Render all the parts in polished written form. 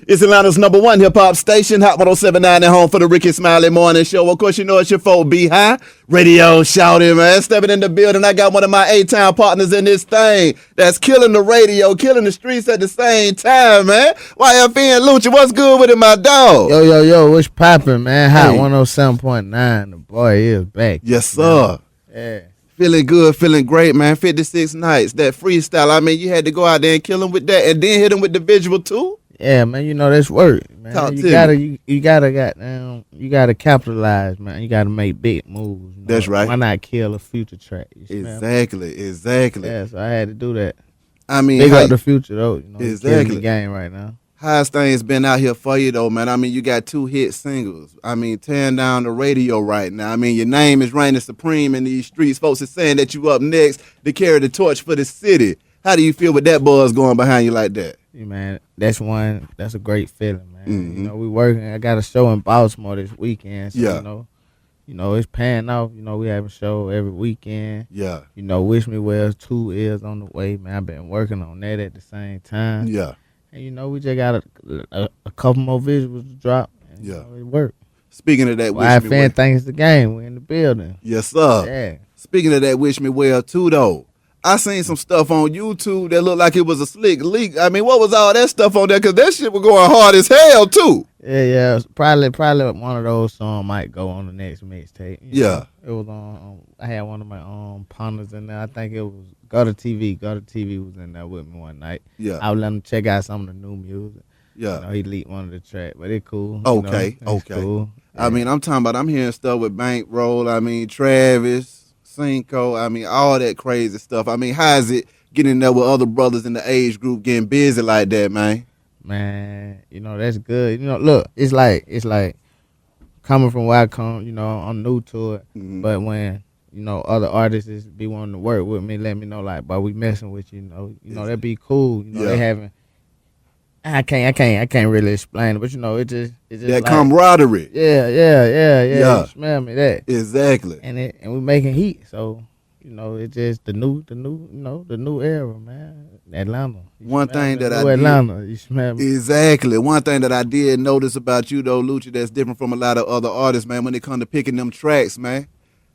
It's Atlanta's #1 hip-hop station, Hot 107.9 at home for the Ricky Smiley Morning Show. Of course, you know it's your folk, B-High. Radio shouting, man. Stepping in the building, I got one of my A-Town partners in this thing that's killing the radio, killing the streets at the same time, man. YFN Lucci, what's good with it, my dog? Yo, what's poppin', man? Hot Hey. 107.9. The boy is back. Yes, sir. Yeah. Feeling good, feeling great, man. 56 nights, that freestyle. I mean, you had to go out there and kill him with that and then hit him with the visual, too? Yeah, man, you know that's work, man. Talk You to gotta me. you gotta goddamn you gotta capitalize, man. You gotta make big moves. You know? That's right. Why not kill a future track? You smell me? Exactly. Yeah, so I had to do that. I mean, Big how, up the future though, you know. Exactly. Killing the game right now. how's things been out here for you, though, man? I mean, you got 2 hit singles. I mean, tearing down the radio right now. I mean, your name is reigning supreme in these streets. Folks are saying that you up next to carry the torch for the city. How do you feel with that buzz going behind you like that? Yeah, man, that's a great feeling, man. Mhm. You know, we working. I got a show in Baltimore this weekend, so Yeah. you know, it's paying off. You know, we have a show every weekend. Yeah, You know, Wish Me Well 2 is on the way, man. I've been working on that at the same time. yeah. And you know, we just got a couple more visuals to drop. And, Yeah. you know, it worked. Speaking of that, Wish Me YFN Well. thinks the game. We in the building. Yes, sir. Yeah. Speaking of that, Wish Me Well, too, though. I seen some stuff on YouTube that looked like it was a slick leak. I mean, what was all that stuff on there? Because that shit was going hard as hell, too. Yeah. Probably one of those songs might go on the next mixtape. You Yeah. know, it was on. I had one of my partners in there. I think it was Gutter TV. Gutter TV was in there with me one night. Yeah, I would let him check out some of the new music. yeah. You know, he leaked one of the tracks, but it cool. Okay, you know, it's okay. Cool. I mean, I'm hearing stuff with Bankroll. I mean, Travis, Cinco. I mean, all that crazy stuff. I mean, how is it getting there with other brothers in the age group getting busy like that, man? Man, you know, that's good. You know, look, it's like coming from where I come, you know, I'm new to it. Mhm. But when, you know, other artists be wanting to work with me, let me know, like, but we messing with you, you know, that'd be cool. You know, Yeah. they having I can't really explain it, but you know, it just That like, camaraderie. Yeah. Yeah. You smell me that. Exactly. And we making heat, so you know, it's just the new era, man. Atlanta. You One smell thing me? that New I did- Atlanta. You smell me? Exactly. One thing that I did notice about you, though, Lucci, that's different from a lot of other artists, man, when it comes to picking them tracks, man.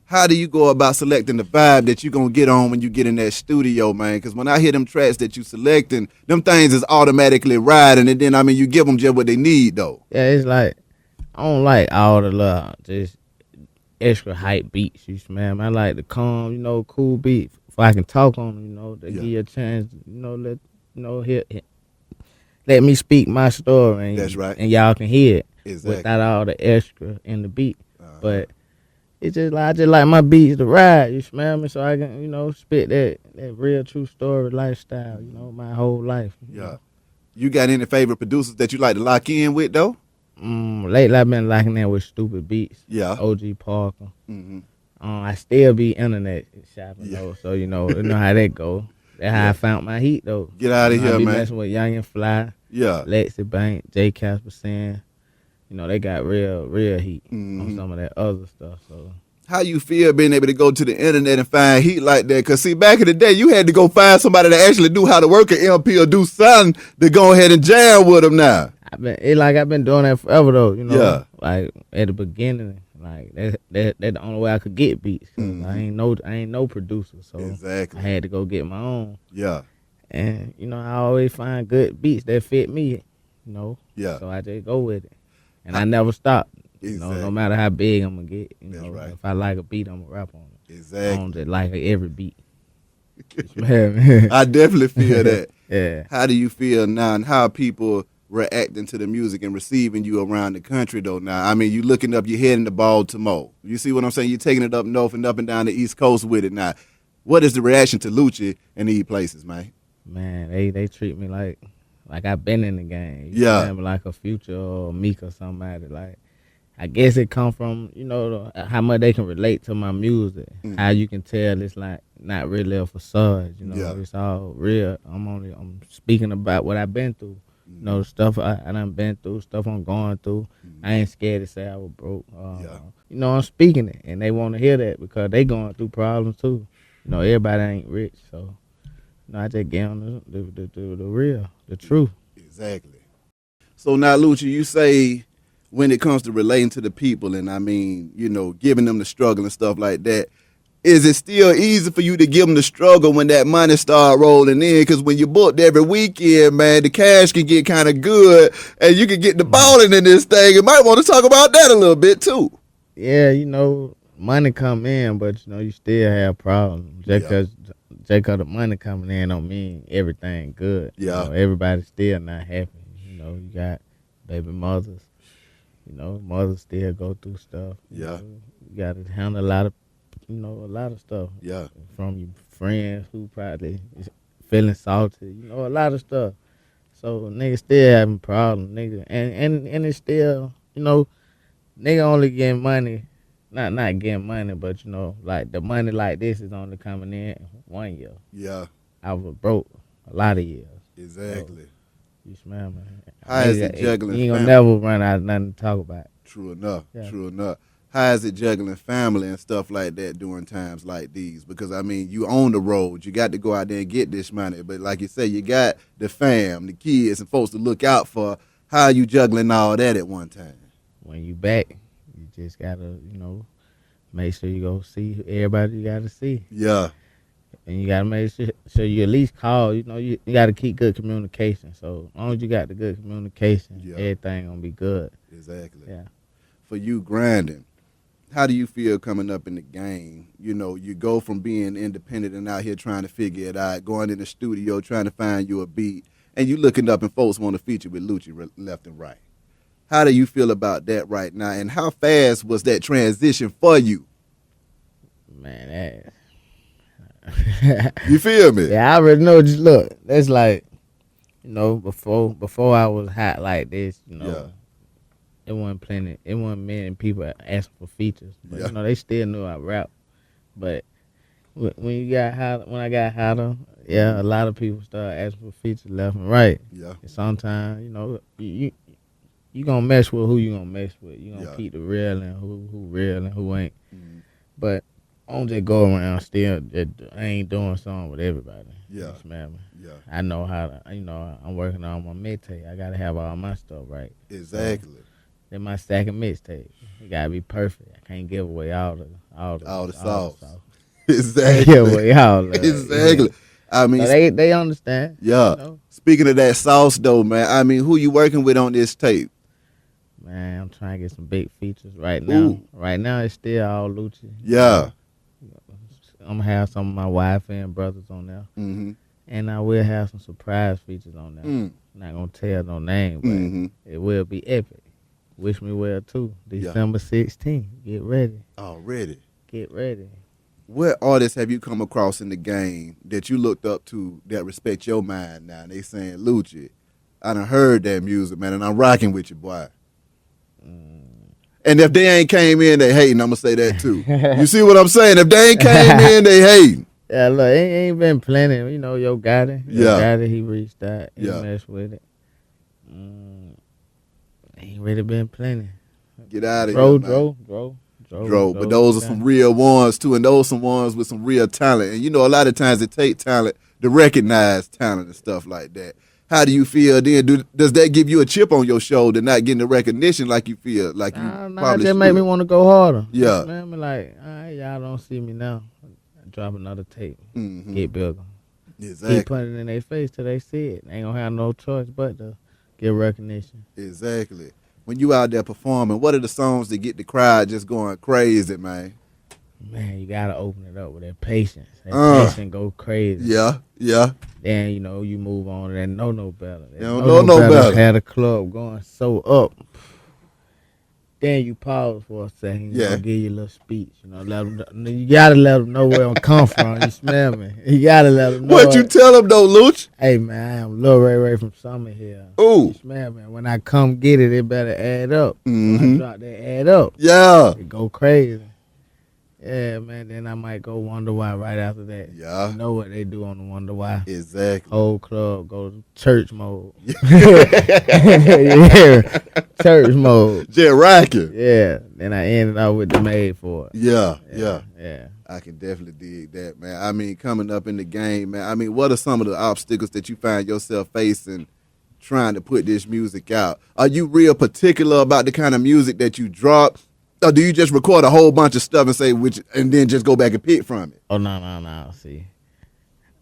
How do you go about selecting the vibe that you're going to get on when you get in that studio, man? Because when I hear them tracks that you selecting, them things is automatically riding, and then, I mean, you give them just what they need, though. Yeah, it's like I don't like all the little just extra hype beats. You smell me? I like the calm, you know, cool beat. If I can talk on them, you know, to Yeah. give you a chance, let me speak my story. And, That's right. And y'all can hear it Exactly. without all the extra in the beat. Uh-huh. But it's just like I just like my beats to ride. You smell me? So I can, you know, spit that real true story lifestyle. You know, my whole life. you Yeah. know. You got any favorite producers that you like to lock in with, though? Lately I've been liking that with stupid beats. Yeah. OG Parker. Mm-hmm. I still be internet shopping Yeah. though, so you know how that go. That's how Yeah. I found my heat though. Get out of You know, here, I be man. messing with Young and Fly, Yeah. Lexi Bank, J Casper saying, you know, they got real heat on Mhm. some of that other stuff. So How you feel being able to go to the internet and find heat like that? Because, see, back in the day, you had to go find somebody that actually knew how to work an MP or do something to go ahead and jam with them now. I've been doing that forever though. You know, Yeah. like at the beginning, like that's the only way I could get beats. 'Cause Mhm. I ain't no producer, so Exactly. I had to go get my own. Yeah. And you know, I always find good beats that fit me. You know, Yeah. so I just go with it, and I never stop. You know, Exactly. no matter how big I'm gonna get. You That's know, right. if I like a beat, I'm gonna rap on it. I Exactly. don't just like every beat. Man. I definitely feel that. Yeah. How do you feel now, and how are people reacting to the music and receiving you around the country, though, now? I mean, you looking up, you're heading to Baltimore. You see what I'm saying? You're taking it up north and up and down the East Coast with it now. What is the reaction to Lucci in these places, man? Man, they treat me like I've been in the game. You Yeah. feel me? Like a Future or Meek or somebody. Like, I guess it come from, you know, how much they can relate to my music. Mhm. How you can tell it's like not really a facade. You know, Yeah. it's all real. I'm speaking about what I've been through. You know, the stuff I done been through, stuff I'm going through. I ain't scared to say I was broke. Yeah. You know, I'm speaking it, and they want to hear that because they going through problems too. You know, everybody ain't rich, so you know, I just get on the real, the truth. Exactly. So now, Lucci, you say when it comes to relating to the people and I mean, you know, giving them the struggle and stuff like that, is it still easy for you to give them the struggle when that money start rolling in? Because when you booked every weekend, man, the cash can get kind of good and you can get the balling in this thing. You might want to talk about that a little bit too. Yeah, you know, money come in, but you know, you still have problems. Just cause the money coming in don't mean everything good. Yeah. You know, everybody's still not happy. You know, you got baby mothers. You know, mothers still go through stuff. Yeah. Know, you got to handle a lot of stuff. Yeah. From your friends who probably is feeling salty. You know, a lot of stuff. So niggas still having problems, nigga, and it's still, you know, nigga only getting money, not getting money, but you know, like the money like this is only coming in 1 year. Yeah. I was broke a lot of years. Exactly. So, you smell me. How is it juggling? You ain't gonna never run out of nothing to talk about. True enough. Yeah. True enough. How is it juggling family and stuff like that during times like these? Because, I mean, you own the road. You got to go out there and get this money. But like you say, you got the fam, the kids, and folks to look out for. How are you juggling all that at one time? When you back, you just got to, you know, make sure you go see everybody you got to see. Yeah. And you got to make sure you at least call. You know, you got to keep good communication. So as long as you got the good communication, everything going to be good. Exactly. Yeah. For you grinding, how do you feel coming up in the game? You know, you go from being independent and out here trying to figure it out, going in the studio trying to find you a beat, and you looking up and folks want to feature with Lucci left and right. How do you feel about that right now, and how fast was that transition for you? Man, you feel me? Yeah, I already know. Just look, that's like, you know, before I was hot like this, you know. It wasn't many people asking for features. But, you know, they still knew I rap. But when I got hotter, a lot of people started asking for features left and right. Yeah. And sometimes, you know, you gonna mess with who you gonna mess with. You gonna keep the real and who real and who ain't. Mm-hmm. But I don't just go around still. I ain't doing something with everybody. Yeah. Yeah. I know how to. You know, I'm working on my mixtape. I gotta have all my stuff right. Exactly. So, then my second mixtape, it gotta be perfect. I can't give away all the sauce. Exactly. Give away all the, exactly. I mean, so they understand. Yeah. You know? Speaking of that sauce, though, man. I mean, who you working with on this tape? Man, I'm trying to get some big features right now. Ooh. Right now, it's still all Lucci. Yeah. I'm gonna have some of my YFN brothers on there, and I will have some surprise features on there. Not gonna tell no name, but it will be epic. Wish me well, too. December 16th. Get ready. Already. Get ready. What artists have you come across in the game that you looked up to that respect your mind now? And they saying, Lucci, I done heard that music, man, and I'm rocking with you, boy. And if they ain't came in, they hating. I'm going to say that, too. You see what I'm saying? If they ain't came in, they hating. Yeah, look, it ain't been plenty. You know, Yo Gotti. He reached out. He messed with it. Ain't really been plenty. Get out of here, man. Dro. But those are some real ones, too, and those some ones with some real talent. And, you know, a lot of times it take talent to recognize talent and stuff like that. How do you feel then? Does that give you a chip on your shoulder, not getting the recognition like you feel? Like you probably just make me want to go harder. Yeah. Man, me like, all right, y'all don't see me now. I drop another tape. Get bigger. Exactly. Keep putting it in their face till they see it. They ain't going to have no choice but to get recognition. Exactly. When you out there performing, what are the songs that get the crowd just going crazy, man? Man, you got to open it up with that patience. That patience go crazy. Yeah. Then, you know, you move on to that no better. That don't know better. Had a club going so up. Then you pause for a second. You know, give you a little speech. You know, you got to let them know where I'm come from. You smell me? You got to let them know. What you tell them, though, Lucci? Hey, man, I'm Lil Ray from Summer here. Ooh. You smell me? When I come get it, it better add up. When I drop that add up. Yeah. It go crazy. Yeah, man, then I might go Wonder Why right after that. Yeah. You know what they do on the Wonder Why. Exactly. Whole club go to church mode. Church mode. Just rocking. Yeah. Then I ended up with the Made for It. Yeah. I can definitely dig that, man. I mean, coming up in the game, man, I mean, what are some of the obstacles that you find yourself facing trying to put this music out? Are you real particular about the kind of music that you drop? Or do you just record a whole bunch of stuff and say and then just go back and pick from it? Oh no. See,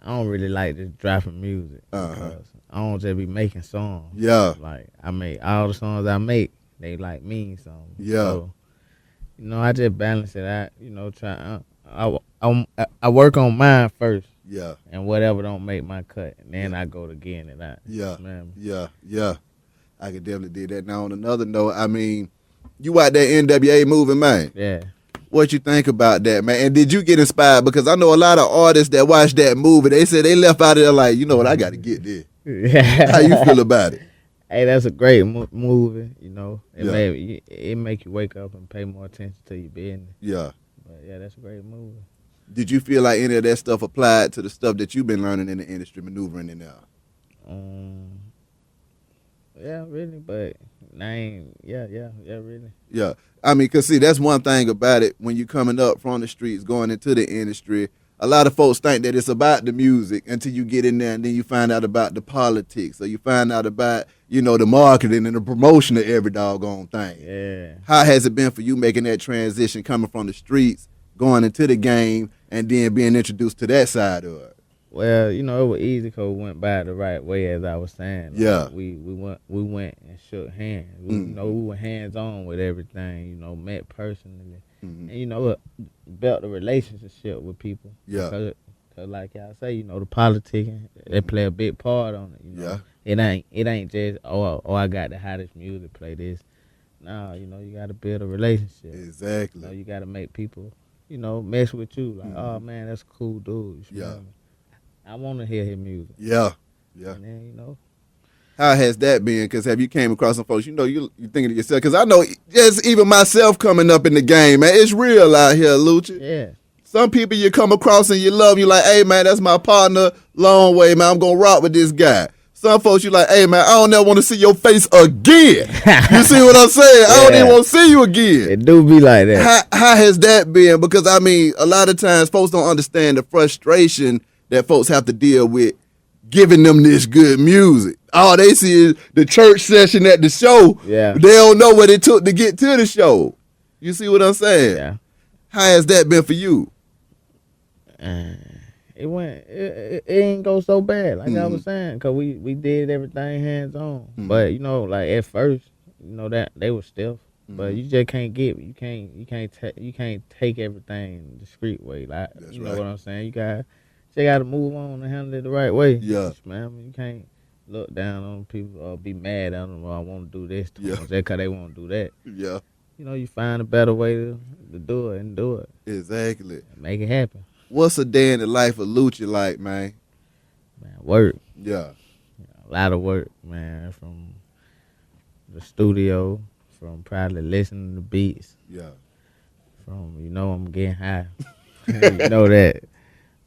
I don't really like just dropping music because I don't just be making songs. Yeah. Like I make all the songs I make, they like mean songs. Yeah. So, I just balance it out. I work on mine first. Yeah. And whatever don't make my cut, and then I go to getting it out. Yeah. Man. Yeah. I could definitely do that. Now on another note, I mean, you out there NWA moving, man. Yeah. What you think about that, man? And did you get inspired? Because I know a lot of artists that watched that movie, they said they left out of there like, you know what, I got to get this. How you feel about it? Hey, that's a great movie, It make you wake up and pay more attention to your business. Yeah. But yeah, that's a great movie. Did you feel like any of that stuff applied to the stuff that you've been learning in the industry, maneuvering in now? Yeah, really, but really. Yeah. I mean, because, see, that's one thing about it. When you coming up from the streets, going into the industry, a lot of folks think that it's about the music until you get in there and then you find out about the politics or you find out about, the marketing and the promotion of every doggone thing. Yeah. How has it been for you making that transition coming from the streets, going into the game, and then being introduced to that side of it? Well, it was easy because we went by the right way, as I was saying. Yeah. We went and shook hands. We were hands on with everything. Met personally, and built a relationship with people. Yeah. Cause like y'all say, the politicking, they play a big part on it. Yeah. It ain't just I got the hottest music, play this. No, you got to build a relationship. Exactly. You got to make people, mess with you. Like, oh man, that's a cool dude. Yeah. I want to hear his music. Yeah. And then, how has that been? Because have you came across some folks, you thinking to yourself, because I know just even myself coming up in the game, man, it's real out here, Lucci. Yeah. Some people you come across and you love, you like, hey, man, that's my partner, long way, man, I'm going to rock with this guy. Some folks you like, hey, man, I don't ever want to see your face again. You see what I'm saying? I don't even want to see you again. It do be like that. How has that been? Because, I mean, a lot of times folks don't understand the frustration that folks have to deal with giving them this good music. All they see is the church session at the show. Yeah. They don't know what it took to get to the show. You see what I'm saying? Yeah. How has that been for you? It ain't go so bad, like I was saying, because we did everything hands on. But, like at first, that they were stiff. But you just can't you can't take everything the discreet way. Like, that's you know right. what I'm saying? You got to move on and handle it the right way. Yeah. Man, you can't look down on people or be mad at them or I want to do this to them because they won't do that. Yeah. You find a better way to do it and do it. Exactly. And make it happen. What's a day in the life of Lucci like, man? Man, work. Yeah. A lot of work, man, from the studio, from probably listening to beats. Yeah. From, I'm getting high. You know that.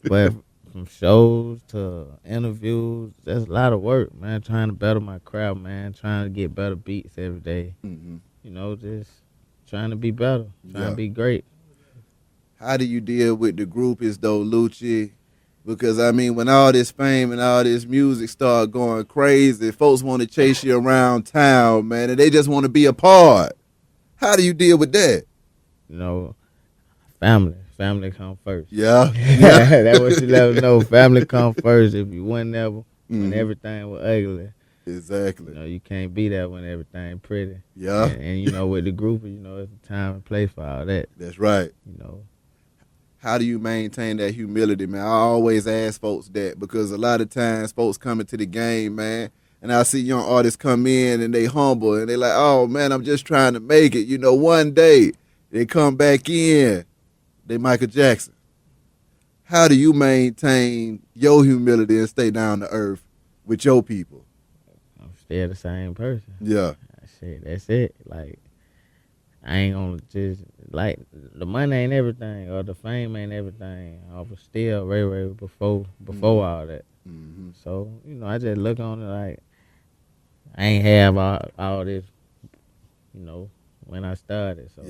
But from shows to interviews, that's a lot of work, man, trying to better my craft, man, trying to get better beats every day. Just trying to be better, trying to be great. How do you deal with the groupies, though, Lucci? Because, I mean, when all this fame and all this music start going crazy, folks want to chase you around town, man, and they just want to be a part. How do you deal with that? Family come first. Yeah. That's what you let them know. Family come first. If you wasn't ever, when everything was ugly. Exactly. You can't be there when everything pretty. Yeah. And with the group, it's a time and place for all that. That's right. How do you maintain that humility, man? I always ask folks that because a lot of times folks come into the game, man, and I see young artists come in and they humble and they like, oh, man, I'm just trying to make it. One day they come back in, they Michael Jackson. How do you maintain your humility and stay down to earth with your people? I'm still the same person. Yeah. That's it. Like, I ain't gonna just, like, the money ain't everything or the fame ain't everything. I was still way before all that. Mm-hmm. So, I just look on it like, I ain't have all this, when I started. So,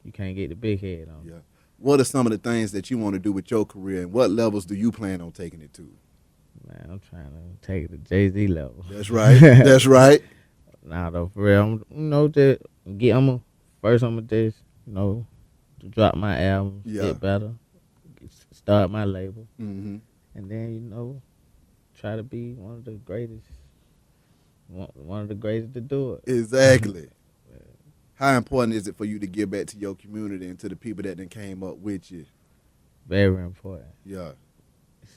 you can't get the big head on. Yeah. What are some of the things that you want to do with your career and what levels do you plan on taking it to? Man, I'm trying to take it to Jay-Z level. That's right. That's right. Nah, though, for real, just I'm gonna just, to drop my album, get better, start my label, and then, try to be one of the greatest to do it. Exactly. How important is it for you to give back to your community and to the people that then came up with you? Very important. Yeah.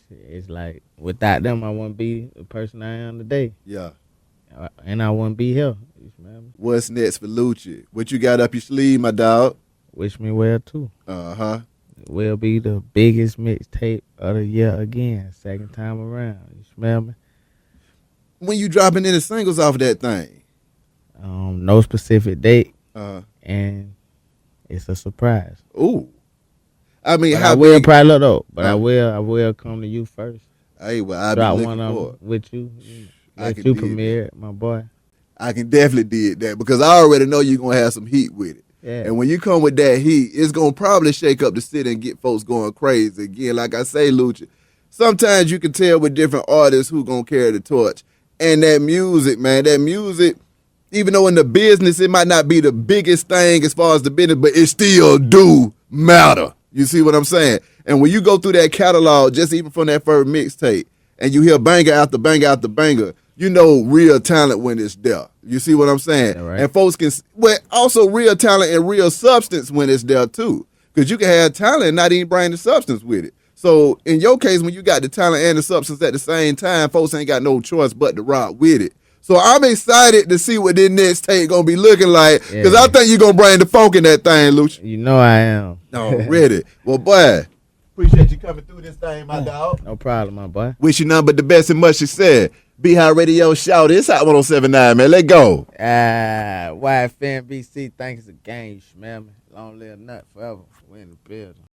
It's like, without them, I wouldn't be the person I am today. Yeah. And I wouldn't be here. You smell me? What's next for Lucci? What you got up your sleeve, my dog? Wish me well, too. Uh-huh. It will be the biggest mixtape of the year again, second time around. You smell me? When you dropping any singles off that thing? No specific date. And it's a surprise. Ooh. I mean, but I will probably look though. But I will come to you first. Hey, well, I'll drop be one looking for it. With you. Let you premiere it, my boy. I can definitely dig that because I already know you're gonna have some heat with it. Yeah. And when you come with that heat, it's gonna probably shake up the city and get folks going crazy again. Like I say, Lucci, sometimes you can tell with different artists who gonna carry the torch. And that music, man, even though in the business it might not be the biggest thing as far as the business, but it still do matter. You see what I'm saying? And when you go through that catalog, just even from that first mixtape, and you hear banger after banger after banger, you know real talent when it's there. You see what I'm saying? Yeah, right. And folks can, also real talent and real substance when it's there too. Because you can have talent and not even bring the substance with it. So in your case, when you got the talent and the substance at the same time, folks ain't got no choice but to rock with it. So I'm excited to see what this next tape gonna be looking like, because I think you're gonna bring the funk in that thing, Lucci. You know I am. Already. Well, boy, appreciate you coming through this thing, my dog. No problem, my boy. Wish you nothing but the best and much success. Be High Radio, shout it. It's Hot 107.9, man. Let go. YFN BC, thanks again. You smell me? Long live nut forever. We in the building.